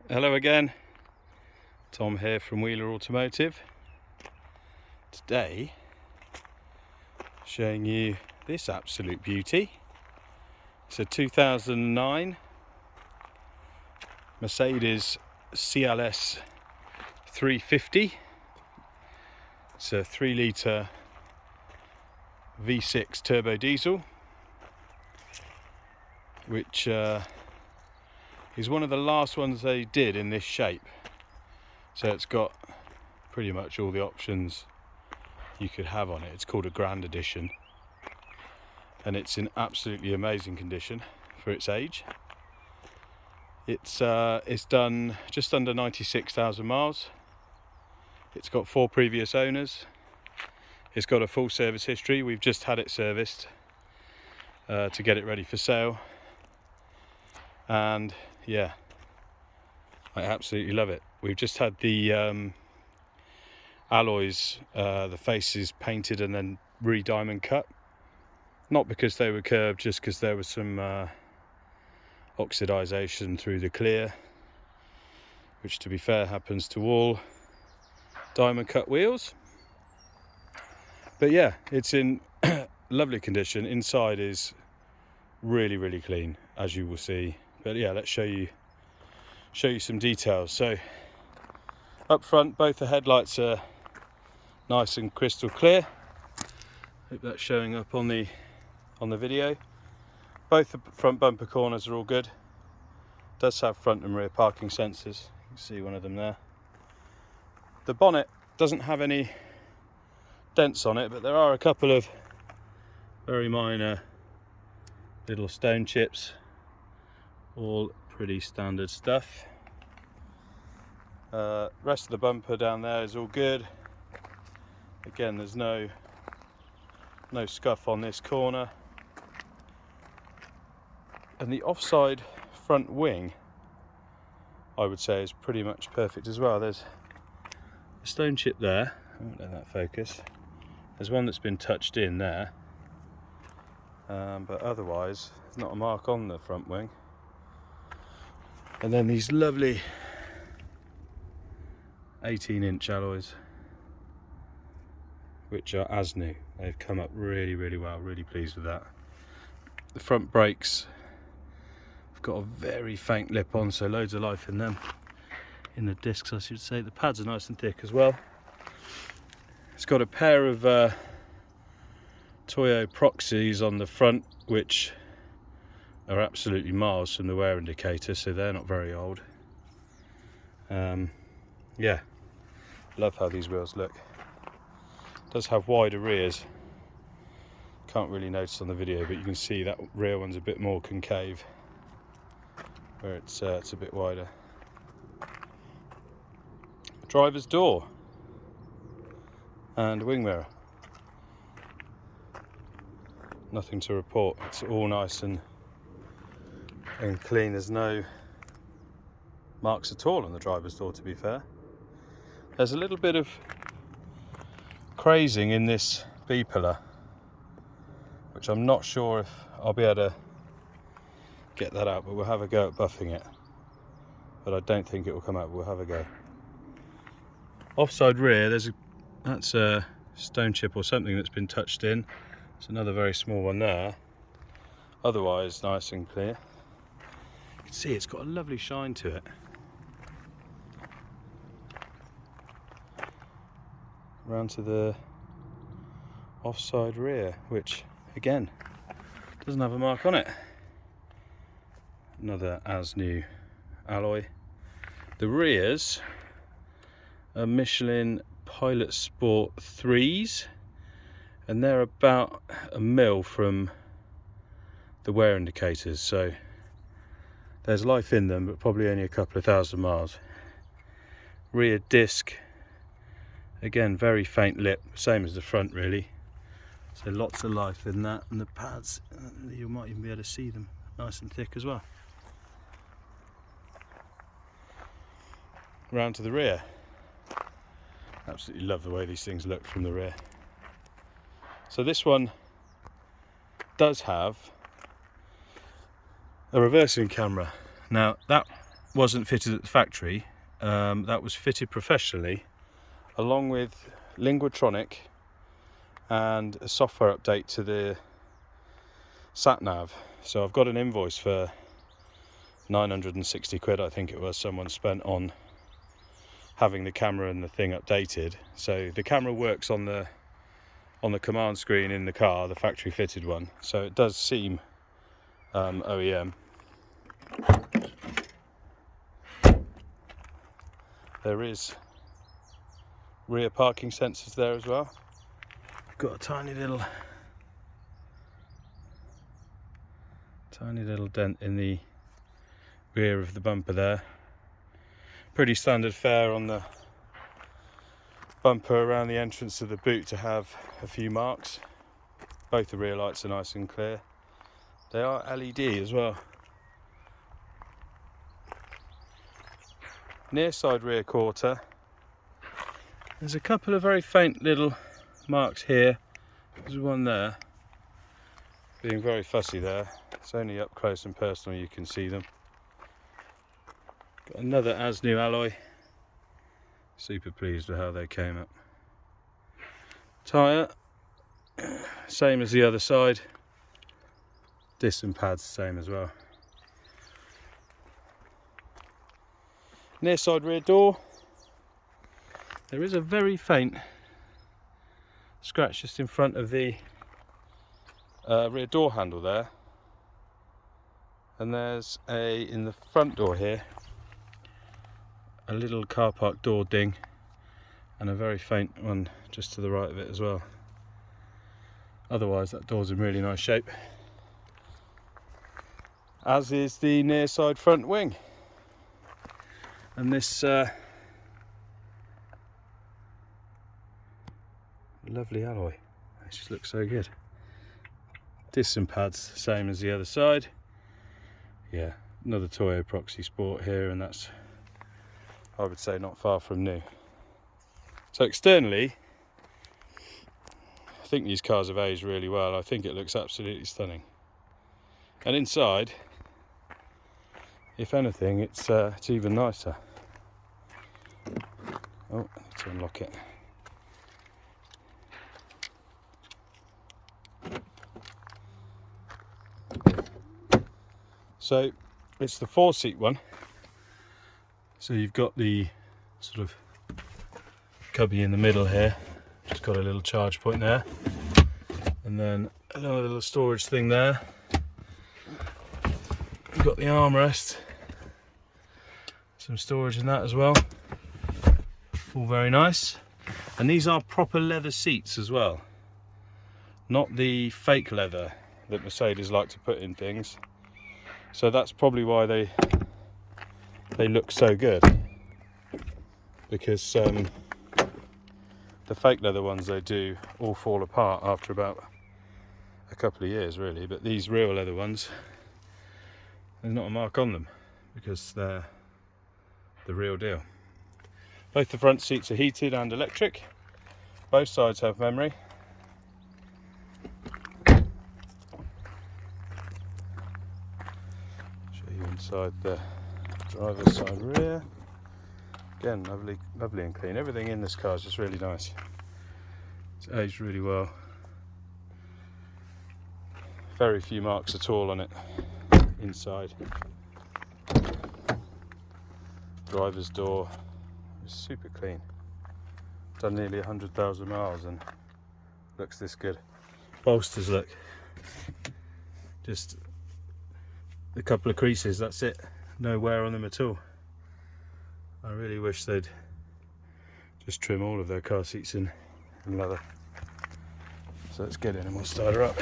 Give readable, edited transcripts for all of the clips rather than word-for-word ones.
Hello again, Tom here from Wheeler Automotive. Today showing you this absolute beauty. It's a 2009 Mercedes CLS 350. It's a 3-litre V6 turbo diesel, which is one of the last ones they did in this shape. So it's got pretty much all the options you could have on it. It's called a Grand Edition, and it's in absolutely amazing condition for its age. It's done just under 96,000 miles. It's got 4 previous owners. It's got a full service history. We've just had it serviced to get it ready for sale, and yeah, I absolutely love it. We've just had the alloys, the faces painted and then re-diamond cut. Not because they were curved, just because there was some oxidization through the clear, which, to be fair, happens to all diamond cut wheels. But yeah, it's in lovely condition. Inside is really clean, as you will see. But yeah, let's show you some details. So up front, both the headlights are nice and crystal clear. Hope that's showing up on the video. Both the front bumper corners are all good. Does have front and rear parking sensors. You can see one of them there. The bonnet doesn't have any dents on it, but there are a couple of very minor little stone chips. All pretty standard stuff. Rest of the bumper down there is all good. Again, there's no scuff on this corner. And the offside front wing, I would say, is pretty much perfect as well. There's a stone chip there. I won't let that focus. There's one that's been touched in there, but otherwise there's not a mark on the front wing. And then these lovely 18-inch alloys, which are as new. They've come up really well. Really pleased with that. The front brakes have got a very faint lip on, so loads of life in them. In the discs, I should say. The pads are nice and thick as well. It's got a pair of Toyo proxies on the front, which are absolutely miles from the wear indicator, so they're not very old. Yeah, love how these wheels look. Does have wider rears. Can't really notice on the video, but you can see that rear one's a bit more concave, where it's a bit wider. Driver's door and wing mirror. Nothing to report. It's all nice and clean. There's no marks at all on the driver's door, to be fair. There's a little bit of crazing in this B pillar, which I'm not sure if I'll be able to get that out, but we'll have a go at buffing it. But I don't think it will come out, but we'll have a go. Offside rear, that's a stone chip or something that's been touched in. There's another very small one there. Otherwise, nice and clear. You can see it's got a lovely shine to it. Round to the offside rear, which again doesn't have a mark on it. Another as new alloy. The rears are Michelin Pilot Sport 3s, and they're about a mil from the wear indicators, so there's life in them, but probably only a couple of thousand miles. Rear disc, again, very faint lip, same as the front really, so lots of life in that. And the pads, you might even be able to see them, nice and thick as well. Round to the rear. Absolutely love the way these things look from the rear. So this one does have a reversing camera. Now that wasn't fitted at the factory. That was fitted professionally, along with Linguatronic and a software update to the sat nav. So I've got an invoice for 960 quid, I think it was, someone spent on having the camera and the thing updated. So the camera works on the command screen in the car, the factory fitted one, so it does seem OEM. There is rear parking sensors there as well. Got a tiny little dent in the rear of the bumper there. Pretty standard fare on the bumper around the entrance of the boot to have a few marks. Both the rear lights are nice and clear. They are LED as well. Nearside rear quarter. There's a couple of very faint little marks here. There's one there. Being very fussy there. It's only up close and personal you can see them. Got another as new alloy. Super pleased with how they came up. Tyre, same as the other side. Disc and pads, same as well. Near side rear door. There is a very faint scratch just in front of the rear door handle there. And there's in the front door here, a little car park door ding, and a very faint one just to the right of it as well. Otherwise that door's in really nice shape, as is the near side front wing. And this lovely alloy, it just looks so good. Discs and pads, same as the other side. Yeah, another Toyo Proxy Sport here, and that's, I would say, not far from new. So externally, I think these cars have aged really well. I think it looks absolutely stunning. And inside, if anything, it's even nicer. Oh, I need to unlock it. So it's the 4-seat one. So you've got the sort of cubby in the middle here. Just got a little charge point there. And then another little storage thing there. You've got the armrest. Some storage in that as well. All very nice. And these are proper leather seats as well. Not the fake leather that Mercedes like to put in things. So that's probably why they look so good, because the fake leather ones, they do all fall apart after about a couple of years really, but these real leather ones, there's not a mark on them because they're the real deal. Both the front seats are heated and electric. Both sides have memory. Inside the driver's side rear. Again, lovely and clean. Everything in this car is just really nice. It's aged really well. Very few marks at all on it inside. Driver's door is super clean. Done nearly 100,000 miles and looks this good. Bolsters, look. Just a couple of creases, that's it. No wear on them at all. I really wish they'd just trim all of their car seats in leather. So let's get in and we'll start her up.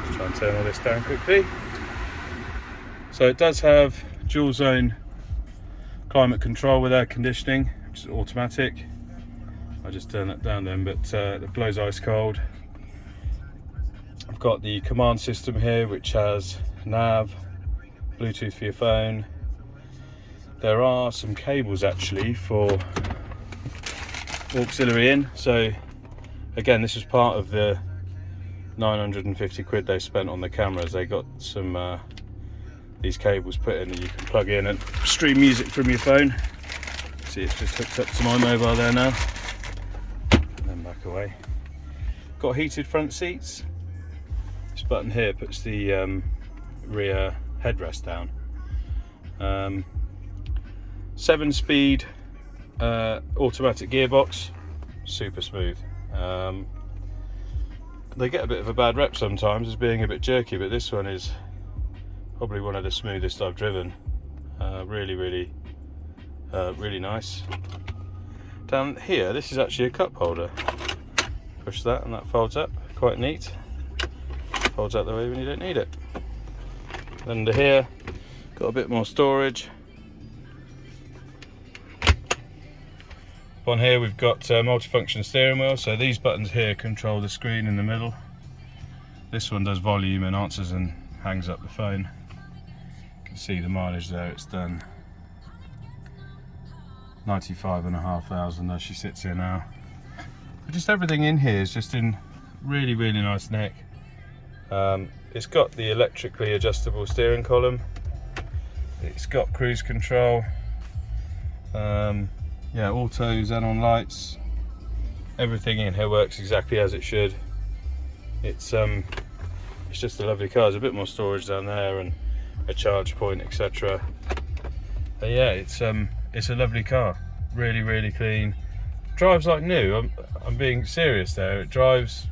Let's try and turn all this down quickly. So it does have dual zone climate control with air conditioning, which is automatic. I just turned that down then, but it blows ice cold. I've got the command system here, which has nav, Bluetooth for your phone, there are some cables actually for auxiliary in. So again, this was part of the 950 quid they spent on the cameras. They got some these cables put in that you can plug in and stream music from your phone. See, it's just hooked up to my mobile there now. And then back away. Got heated front seats. This button here puts the rear headrest down. 7-speed automatic gearbox, super smooth. They get a bit of a bad rep sometimes as being a bit jerky, but this one is probably one of the smoothest I've driven. Really nice. Down here, this is actually a cup holder. Push that and that folds up, quite neat. Folds out the way when you don't need it. Under here, got a bit more storage. On here we've got multifunction steering wheel, so these buttons here control the screen in the middle. This one does volume and answers and hangs up the phone. You can see the mileage there, it's done 95,500 as she sits here now. But just everything in here is just in really nice nick. It's got the electrically adjustable steering column. It's got cruise control. Yeah, auto, xenon lights. Everything in here works exactly as it should. It's just a lovely car. There's a bit more storage down there and a charge point, etc. But yeah, it's a lovely car. Really clean. Drives like new. I'm being serious there. It drives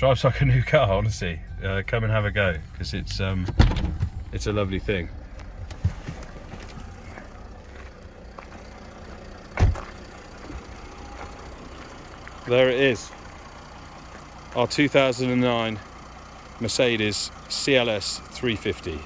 like a new car, honestly. Come and have a go, because it's a lovely thing. There it is, our 2009 Mercedes CLS 350.